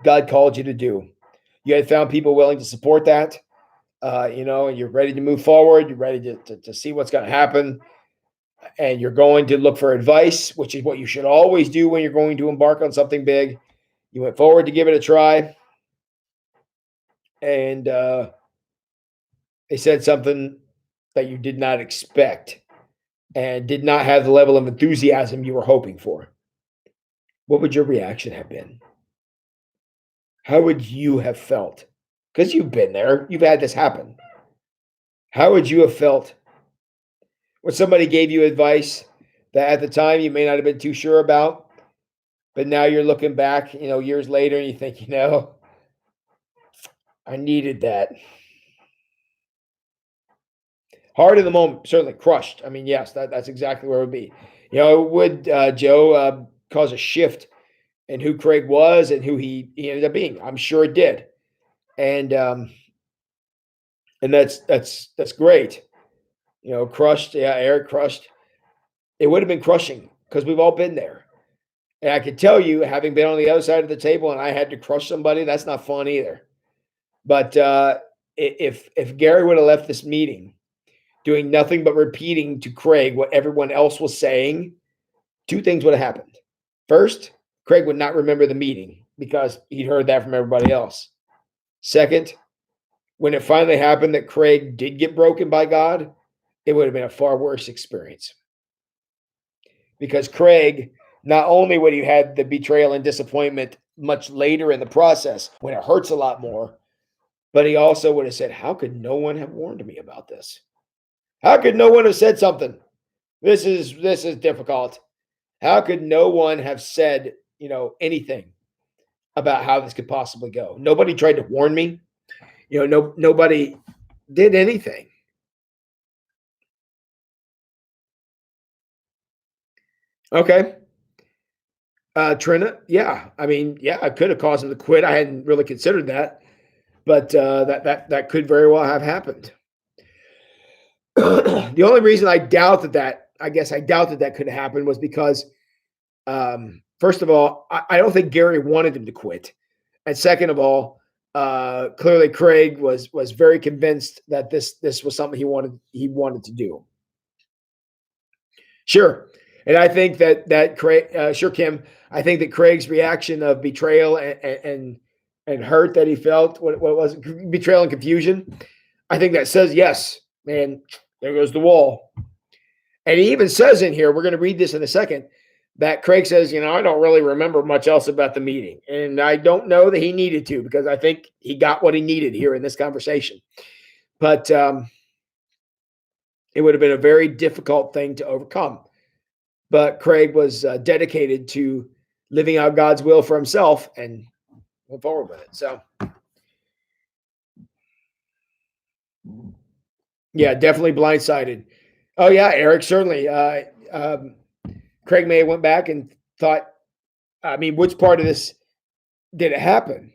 God called you to do. You had found people willing to support that, and you're ready to move forward. You're ready to see what's going to happen. And you're going to look for advice, which is what you should always do when you're going to embark on something big. You went forward to give it a try. And they said something that you did not expect and did not have the level of enthusiasm you were hoping for. What would your reaction have been? How would you have felt? Because you've been there. You've had this happen. How would you have felt when somebody gave you advice that at the time you may not have been too sure about, but now you're looking back, years later, and you think, I needed that. Hard in the moment, certainly crushed. I mean, yes, that's exactly where it would be. It would, Joe, cause a shift in who Craig was and who he ended up being. I'm sure it did. And that's great. Crushed. Yeah, Eric crushed. It would have been crushing because we've all been there. And I can tell you, having been on the other side of the table and I had to crush somebody, that's not fun either. But if Gary would have left this meeting doing nothing but repeating to Craig what everyone else was saying, two things would have happened. First, Craig would not remember the meeting because he'd heard that from everybody else. Second, when it finally happened that Craig did get broken by God, it would have been a far worse experience. Because Craig, not only would he have had the betrayal and disappointment much later in the process when it hurts a lot more, but he also would have said, how could no one have warned me about this? How could no one have said something? This is difficult. How could no one have said, anything about how this could possibly go? Nobody tried to warn me. Nobody did anything. Okay. Trina, yeah. I mean, yeah, I could have caused him to quit. I hadn't really considered that, but that could very well have happened. The only reason I guess I doubt that could have happened was because, first of all, I don't think Gary wanted him to quit, and second of all, clearly Craig was very convinced that this was something he wanted to do. Sure. And I think that Craig, sure, Kim. I think that Craig's reaction of betrayal and hurt that he felt, what was it? Betrayal and confusion. I think that says yes, man. There goes the wall. And he even says in here, we're going to read this in a second, that Craig says, I don't really remember much else about the meeting, and I don't know that he needed to, because I think he got what he needed here in this conversation. But it would have been a very difficult thing to overcome. But Craig was dedicated to living out God's will for himself and went forward with it. So, yeah, definitely blindsided. Oh yeah, Eric, certainly. Craig may have went back and thought, I mean, which part of this did it happen?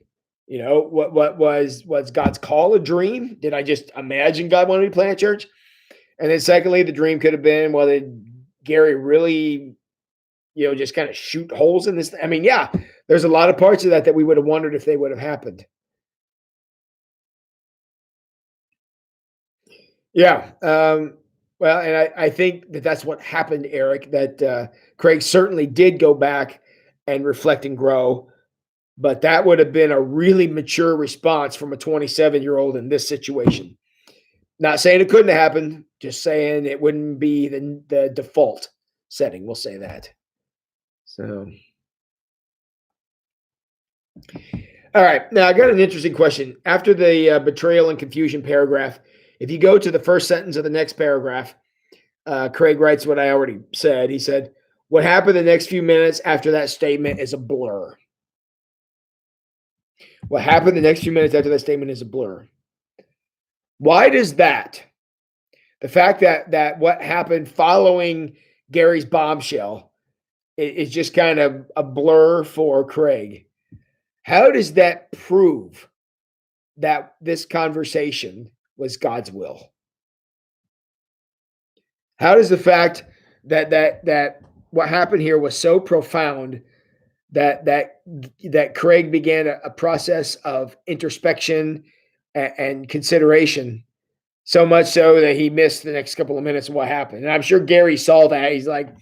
What was God's call a dream? Did I just imagine God wanted me to plant a church? And then secondly, the dream could have been, well, did Gary really, just kind of shoot holes in this? I mean, yeah, there's a lot of parts of that we would have wondered if they would have happened. Yeah. Well, and I think that's what happened, Eric, that Craig certainly did go back and reflect and grow. But that would have been a really mature response from a 27-year-old in this situation. Not saying it couldn't have happened, just saying it wouldn't be the default setting. We'll say that. So, all right. Now, I got an interesting question. After the betrayal and confusion paragraph, if you go to the first sentence of the next paragraph, Craig writes what I already said. He said, what happened the next few minutes after that statement is a blur. What happened the next few minutes after that statement is a blur. Why does that? The fact that what happened following Gary's bombshell is just kind of a blur for Craig. How does that prove that this conversation was God's will? How does the fact that what happened here was so profound that Craig began a process of introspection and consideration, so much so that he missed the next couple of minutes of what happened? And I'm sure Gary saw that. He's like,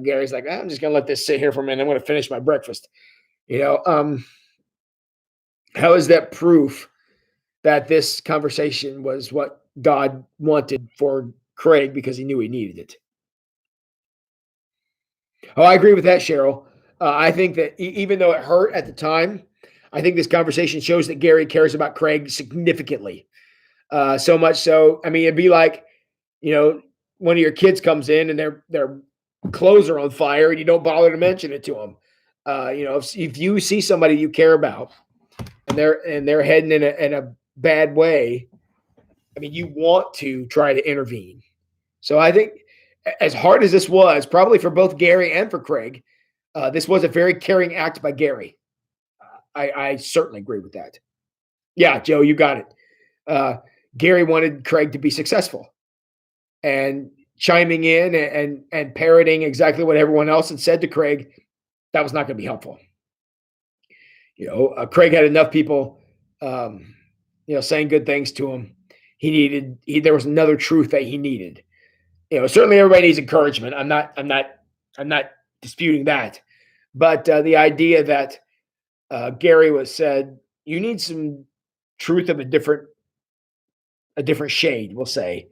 Gary's like, I'm just going to let this sit here for a minute. I'm going to finish my breakfast. How is that proof that this conversation was what God wanted for Craig because he knew he needed it? Oh, I agree with that, Cheryl. I think that even though it hurt at the time, I think this conversation shows that Gary cares about Craig significantly. So much so, I mean, it'd be like, one of your kids comes in and their clothes are on fire and you don't bother to mention it to them. If you see somebody you care about and they're heading in a bad way, I mean, you want to try to intervene. So I think, as hard as this was, probably for both Gary and for Craig, this was a very caring act by Gary. I certainly agree with that. Yeah, Joe, you got it. Gary wanted Craig to be successful, and chiming in and parroting exactly what everyone else had said to Craig, that was not going to be helpful. Craig had enough people, saying good things to him. There was another truth that he needed. Certainly everybody needs encouragement. I'm not disputing that, but the idea that Gary was said, you need some truth of a different shade, we'll say,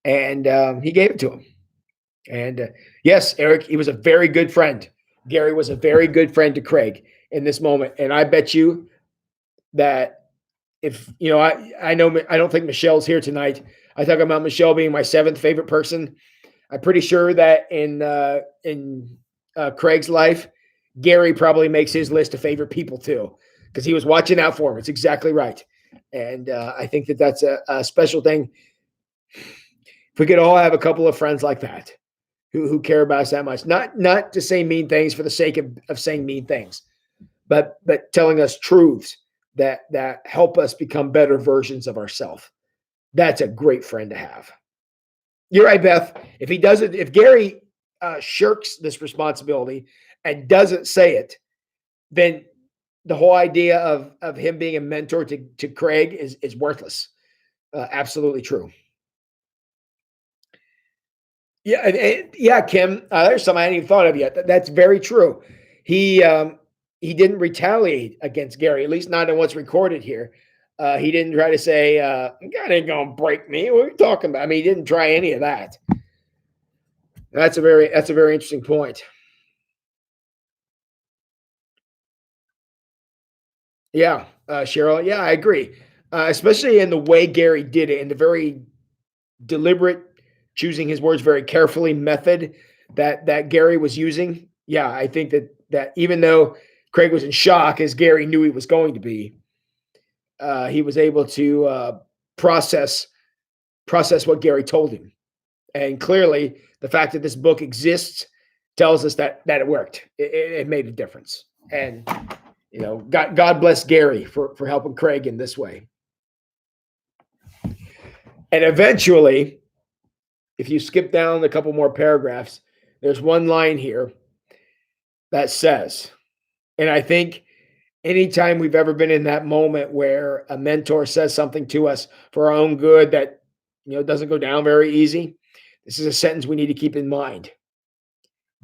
and he gave it to him. And yes, Eric, he was a very good friend. Gary was a very good friend to Craig in this moment, and I bet you that if I know I don't think Michelle's here tonight. I talk about Michelle being my 7th favorite person. I'm pretty sure that in Craig's life, Gary probably makes his list of favorite people too, because he was watching out for him. It's exactly right. And I think that that's a special thing. If we could all have a couple of friends like that who care about us that much, not to say mean things for the sake of saying mean things, but telling us truths that help us become better versions of ourselves. That's a great friend to have. You're right, Beth. If Gary shirks this responsibility and doesn't say it, then the whole idea of him being a mentor to Craig is worthless. Absolutely true. Yeah, Kim. There's something I hadn't even thought of yet. That's very true. He didn't retaliate against Gary, at least not in what's recorded here. He didn't try to say, "God ain't gonna break me." What are you talking about? I mean, he didn't try any of that. That's a very interesting point. Yeah, Cheryl. Yeah, I agree. Especially in the way Gary did it, in the very deliberate, choosing his words very carefully method that Gary was using. Yeah, I think that even though Craig was in shock, as Gary knew he was going to be, he was able to process what Gary told him. And clearly, the fact that this book exists tells us that it worked. It made a difference. And God bless Gary for helping Craig in this way. And eventually, if you skip down a couple more paragraphs, there's one line here that says, and I think anytime we've ever been in that moment where a mentor says something to us for our own good that doesn't go down very easy, this is a sentence we need to keep in mind.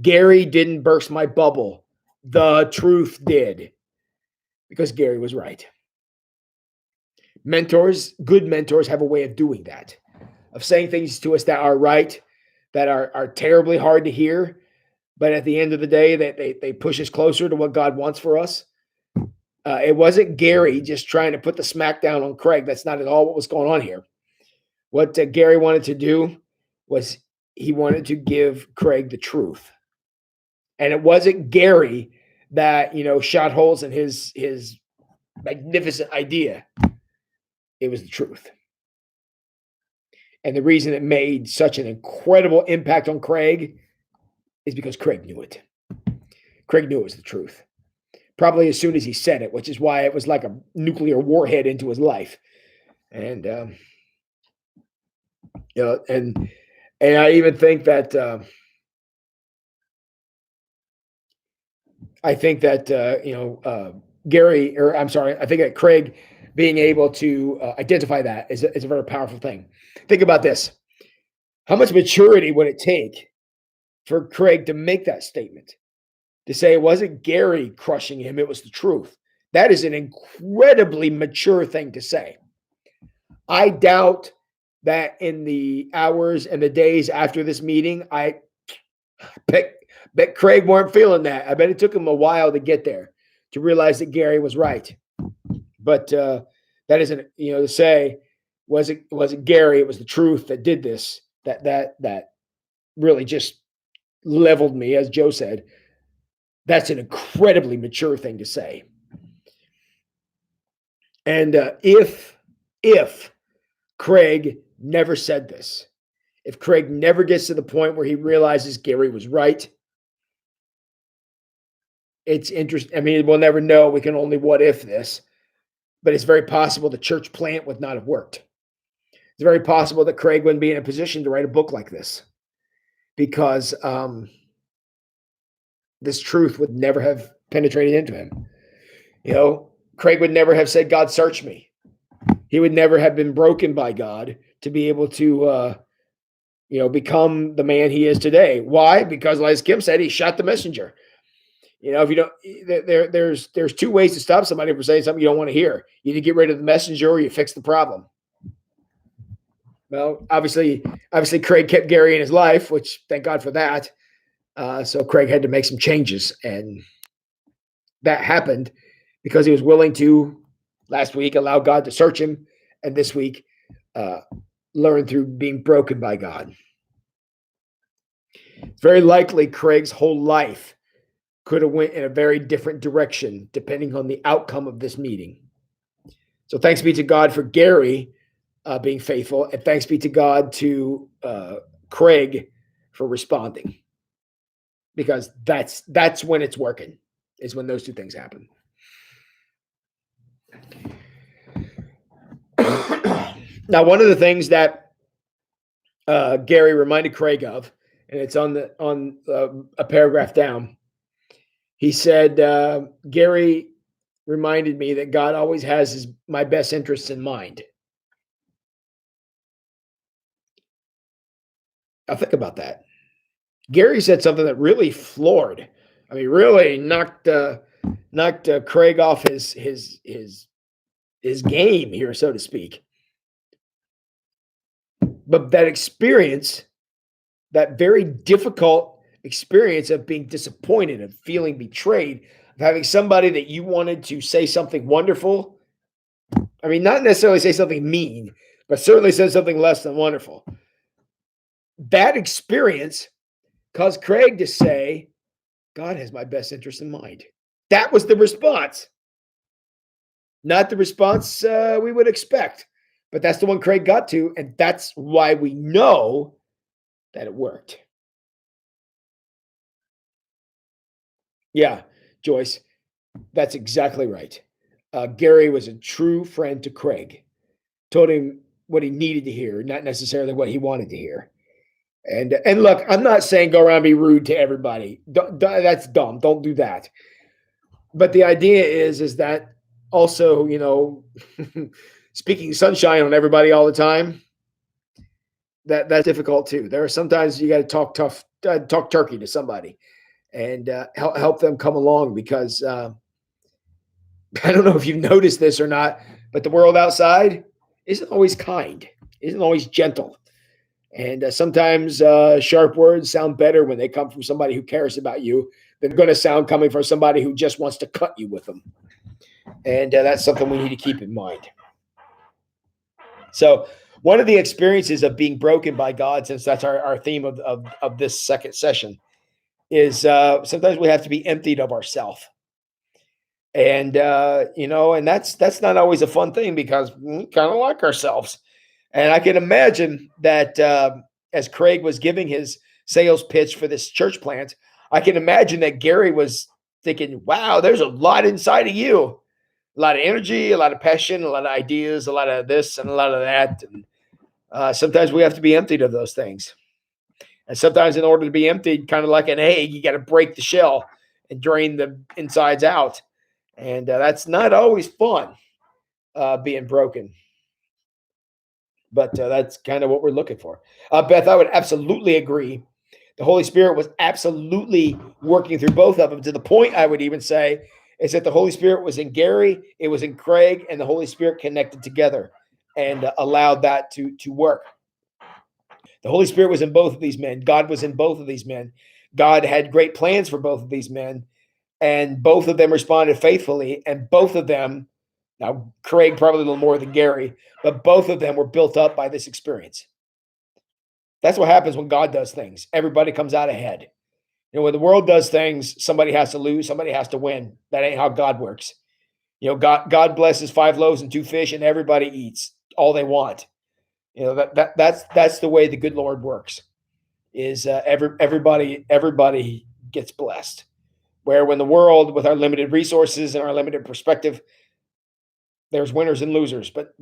Gary didn't burst my bubble. The truth did. Because Gary was right. Good mentors have a way of doing that, of saying things to us that are right, that are terribly hard to hear, but at the end of the day, they push us closer to what God wants for us. It wasn't Gary just trying to put the smack down on Craig. That's not at all what was going on here. What Gary wanted to do was he wanted to give Craig the truth. And it wasn't Gary that, shot holes in his magnificent idea. It was the truth. And the reason it made such an incredible impact on Craig is because Craig knew it. Craig knew it was the truth. Probably as soon as he said it, which is why it was like a nuclear warhead into his life. And and I even think that Gary, or I'm sorry, I think that Craig being able to identify that is a very powerful thing. Think about this. How much maturity would it take for Craig to make that statement? To say it wasn't Gary crushing him, it was the truth. That is an incredibly mature thing to say. I doubt that in the hours and the days after this meeting, I bet Craig weren't feeling that. I bet it took him a while to get there, to realize that Gary was right. But that isn't, to say, was it Gary? It was the truth that did this. That really just leveled me, as Joe said. That's an incredibly mature thing to say. And if Craig never said this, if Craig never gets to the point where he realizes Gary was right, it's interesting. I mean, we'll never know. We can only what if this, but it's very possible the church plant would not have worked. It's very possible that Craig wouldn't be in a position to write a book like this, because this truth would never have penetrated into him. Craig would never have said, "God, search me." He would never have been broken by God to be able to, become the man he is today. Why? Because, as Kim said, he shot the messenger. If you don't, there's two ways to stop somebody from saying something you don't want to hear. You either get rid of the messenger or you fix the problem. Well, obviously, Craig kept Gary in his life, which thank God for that. So Craig had to make some changes, and that happened because he was willing to, last week, allow God to search him, and this week, learn through being broken by God. It's very likely Craig's whole life could have went in a very different direction depending on the outcome of this meeting. So thanks be to God for Gary being faithful, and thanks be to God to Craig for responding, because that's when it's working, is when those two things happen. Now, one of the things that Gary reminded Craig of, and it's on a paragraph down. He said, Gary reminded me that God always has my best interests in mind. I'll think about that. Gary said something that really floored. I mean, really knocked Craig off his game here, so to speak. But that experience, that very difficult experience of being disappointed, of feeling betrayed, of having somebody that you wanted to say something wonderful. I mean, not necessarily say something mean, but certainly say something less than wonderful. That experience caused Craig to say, God has my best interest in mind. That was the response. Not the response we would expect, but that's the one Craig got to, and that's why we know that it worked. Yeah, Joyce, that's exactly right. Gary was a true friend to Craig, told him what he needed to hear, not necessarily what he wanted to hear. And look, I'm not saying go around and be rude to everybody. That's dumb. Don't do that. But the idea is that also, speaking sunshine on everybody all the time, that's difficult too. There are sometimes you got to talk tough, talk turkey to somebody, and help them come along, because I don't know if you've noticed this or not, but the world outside isn't always kind, isn't always gentle. And sometimes sharp words sound better when they come from somebody who cares about you than going to sound coming from somebody who just wants to cut you with them. And that's something we need to keep in mind. So one of the experiences of being broken by God, since that's our theme of this second session, is sometimes we have to be emptied of ourselves. And, and that's not always a fun thing, because we kind of like ourselves. And I can imagine that as Craig was giving his sales pitch for this church plant, I can imagine that Gary was thinking, wow, there's a lot inside of you. A lot of energy, a lot of passion, a lot of ideas, a lot of this and a lot of that. And sometimes we have to be emptied of those things. And sometimes in order to be emptied, kind of like an egg, you got to break the shell and drain the insides out. And that's not always fun, being broken. But that's kind of what we're looking for. Beth, I would absolutely agree. The Holy Spirit was absolutely working through both of them, to the point I would even say is that the Holy Spirit was in Gary, it was in Craig, and the Holy Spirit connected together and allowed that to work. The Holy Spirit was in both of these men. God was in both of these men. God had great plans for both of these men, and both of them responded faithfully, and both of them, now Craig probably a little more than Gary, but both of them were built up by this experience. That's what happens when God does things. Everybody comes out ahead. When the world does things, somebody has to lose, somebody has to win. That ain't how God works. God blesses 5 loaves and 2 fish, and everybody eats all they want. That's the way the good Lord works. Is everybody gets blessed. Where when the world, with our limited resources and our limited perspective, there's winners and losers, but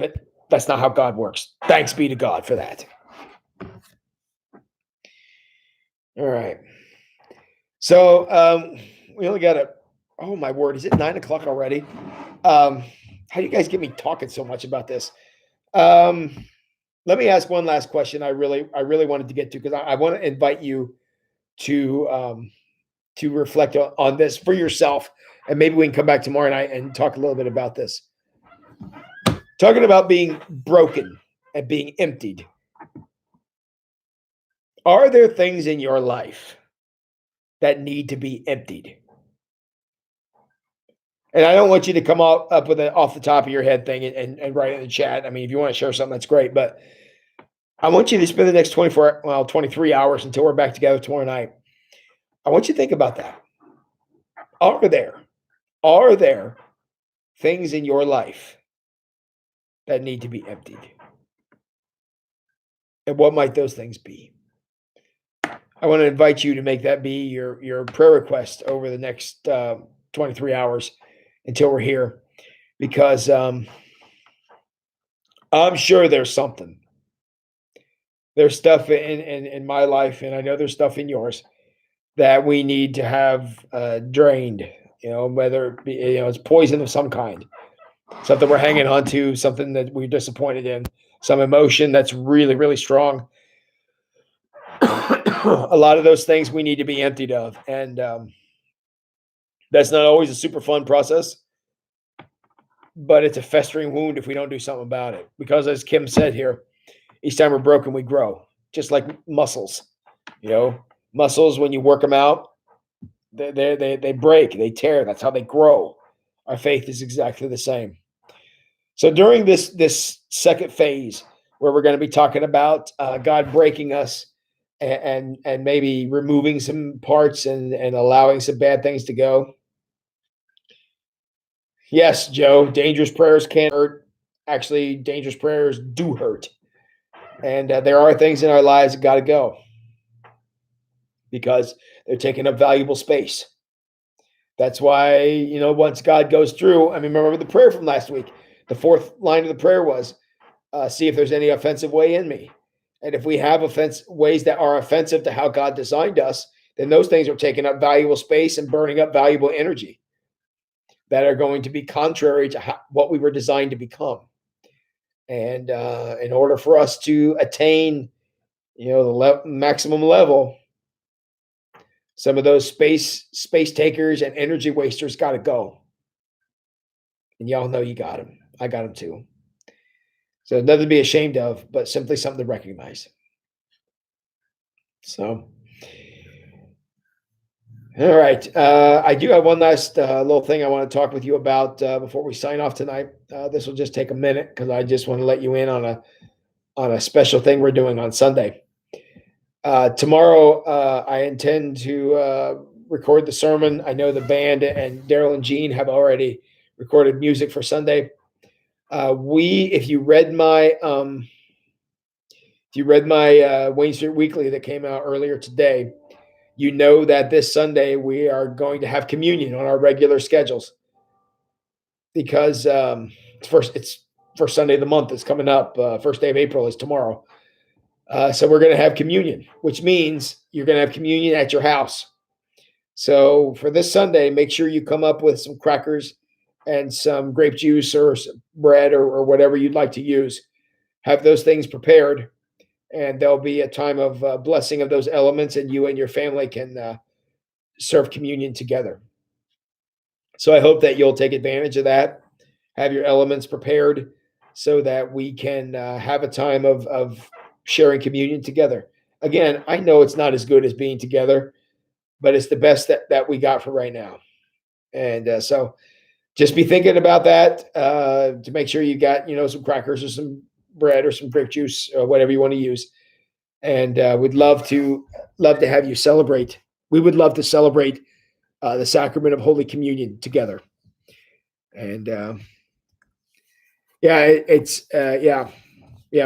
that's not how God works. Thanks be to God for that. All right. So we only got oh my word, is it 9 o'clock already? How do you guys get me talking so much about this? Let me ask one last question. I really wanted to get to, because I want to invite you to reflect on this for yourself, and maybe we can come back tomorrow night and talk a little bit about this. Talking about being broken and being emptied. Are there things in your life that need to be emptied? And I don't want you to come up with an off the top of your head thing and write it in the chat. I mean, if you want to share something, that's great. But I want you to spend the next 23 hours until we're back together tomorrow night. I want you to think about that. Are there things in your life that need to be emptied? And what might those things be? I want to invite you to make that be your prayer request over the next 23 hours until we're here, because I'm sure there's something. There's stuff in my life, and I know there's stuff in yours that we need to have drained. Whether it be, it's poison of some kind, something we're hanging on to, something that we're disappointed in, some emotion that's really, really strong. A lot of those things we need to be emptied of, and that's not always a super fun process, but it's a festering wound if we don't do something about it. Because as Kim said here, each time we're broken, we grow, just like muscles. Muscles, when you work them out, they break, they tear. That's how they grow. Our faith is exactly the same. So during this second phase, where we're going to be talking about God breaking us and maybe removing some parts and allowing some bad things to go. Yes, Joe, dangerous prayers can hurt. Actually, dangerous prayers do hurt. And there are things in our lives that got to go because they're taking up valuable space. That's why, once God goes through, remember the prayer from last week. The fourth line of the prayer was, see if there's any offensive way in me. And if we have ways that are offensive to how God designed us, then those things are taking up valuable space and burning up valuable energy that are going to be contrary to what we were designed to become. And in order for us to attain, the maximum level, some of those space takers and energy wasters got to go. And y'all know you got them. I got them too. So nothing to be ashamed of, but simply something to recognize. So, all right. I do have one last little thing I want to talk with you about before we sign off tonight. This will just take a minute because I just want to let you in on a special thing we're doing on Sunday. Tomorrow, I intend to record the sermon. I know the band and Daryl and Jean have already recorded music for Sunday. If you read my Wayne Street Weekly that came out earlier today, you know that this Sunday we are going to have communion on our regular schedules because it's first Sunday of the month is coming up. First day of April is tomorrow. So we're going to have communion, which means you're going to have communion at your house. So for this Sunday, make sure you come up with some crackers and some grape juice or some bread or whatever you'd like to use. Have those things prepared, and there'll be a time of blessing of those elements, and you and your family can serve communion together. So I hope that you'll take advantage of that. Have your elements prepared so that we can have a time of sharing communion together. Again, I know it's not as good as being together, but it's the best that we got for right now. And so just be thinking about that to make sure you got, some crackers or some bread or some grape juice or whatever you want to use. And we'd love to have you celebrate. We would love to celebrate the sacrament of Holy Communion together. And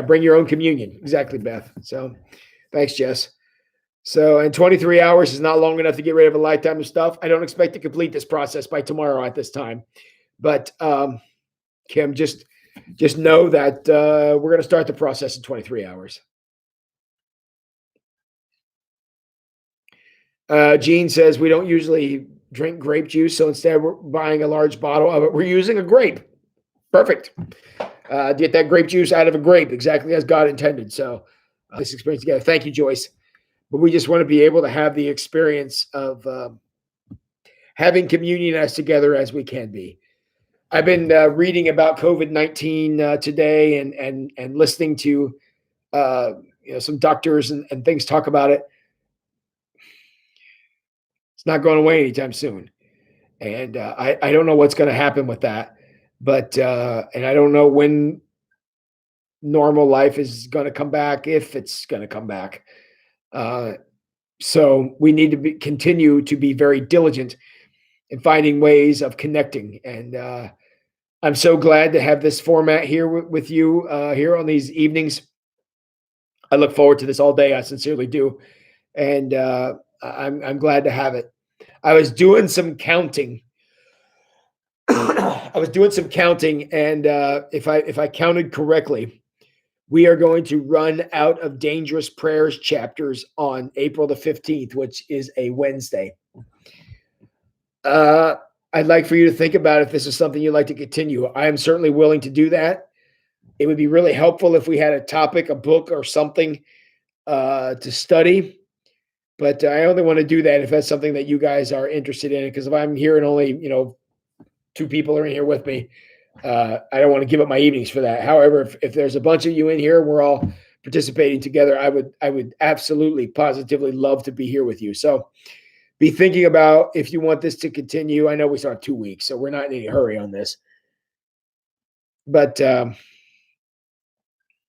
bring your own communion. Exactly, Beth. So thanks, Jess. So, and 23 hours is not long enough to get rid of a lifetime of stuff. I don't expect to complete this process by tomorrow at this time. But Kim, just know that we're going to start the process in 23 hours. Gene says we don't usually drink grape juice, so instead we're buying a large bottle of it. We're using a grape. Perfect. Get that grape juice out of a grape, exactly as God intended. So this experience together. Thank you, Joyce. But we just want to be able to have the experience of having communion as together as we can be. I've been reading about COVID-19 today and listening to some doctors and things talk about it. It's not going away anytime soon. And I don't know what's going to happen with that. But and I don't know when normal life is going to come back, if it's going to come back. So we need to continue to be very diligent and finding ways of connecting. And I'm so glad to have this format here with you here on these evenings. I look forward to this all day. I sincerely do, and I'm glad to have it. I was doing some counting. I was doing some counting, and if I counted correctly, we are going to run out of Dangerous Prayers chapters on April the 15th, which is a Wednesday. Uh, I'd like for you to think about if this is something you'd like to continue. I am certainly willing to do that. It would be really helpful if we had a topic, a book, or something to study. But I only want to do that if that's something that you guys are interested in. Because if I'm here and only two people are in here with me, I don't want to give up my evenings for that. However, if there's a bunch of you in here, we're all participating together. I would absolutely, positively love to be here with you. So be thinking about if you want this to continue. I know we still have 2 weeks, so we're not in any hurry on this. But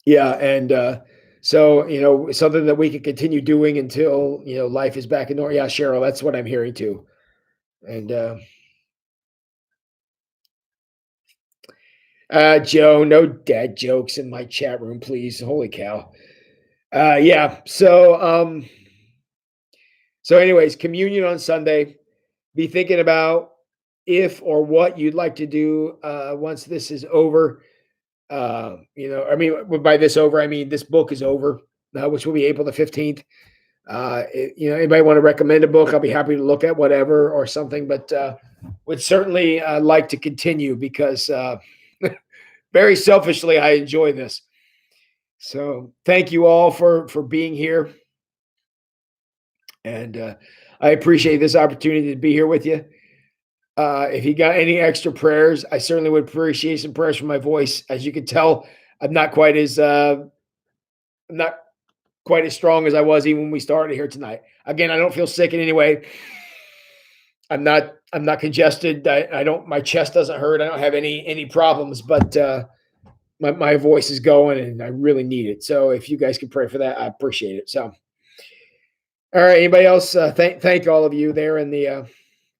yeah, and so something that we can continue doing until life is back in normal. Yeah, Cheryl, that's what I'm hearing too. And Joe, no dad jokes in my chat room, please. Holy cow. Yeah. So anyways, communion on Sunday. Be thinking about if or what you'd like to do once this is over. I mean, by this over, I mean this book is over, which will be April the 15th. Anybody want to recommend a book? I'll be happy to look at whatever or something, but would certainly like to continue because very selfishly, I enjoy this. So thank you all for being here. And I appreciate this opportunity to be here with you. If you got any extra prayers, I certainly would appreciate some prayers for my voice. As you can tell, I'm not quite as strong as I was even when we started here tonight. Again, I don't feel sick in any way. I'm not congested. I don't. My chest doesn't hurt. I don't have any problems. But my voice is going, and I really need it. So if you guys can pray for that, I appreciate it. So, all right. Anybody else? Thank all of you there in the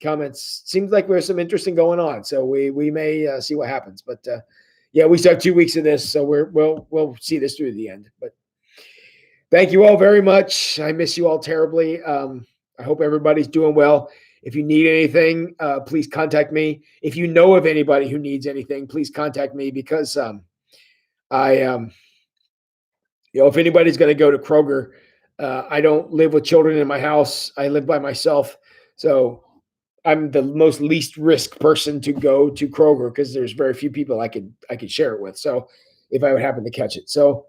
comments. Seems like there's some interesting going on. So we may see what happens. But yeah, we still have 2 weeks of this, so we'll see this through to the end. But thank you all very much. I miss you all terribly. I hope everybody's doing well. If you need anything, please contact me. If you know of anybody who needs anything, please contact me because if anybody's going to go to Kroger, I don't live with children in my house. I live by myself. So I'm the most least risk person to go to Kroger because there's very few people I could share it with. So if I would happen to catch it. So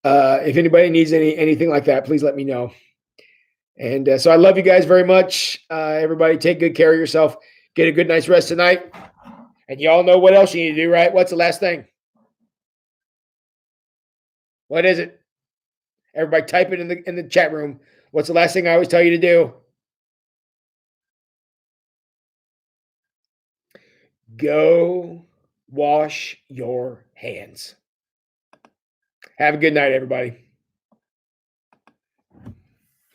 if anybody needs anything like that, please let me know. And so I love you guys very much. Everybody take good care of yourself. Get a good night's rest tonight. And y'all know what else you need to do, right? What's the last thing? What is it? Everybody type it in the chat room. What's the last thing I always tell you to do? Go wash your hands. Have a good night, everybody.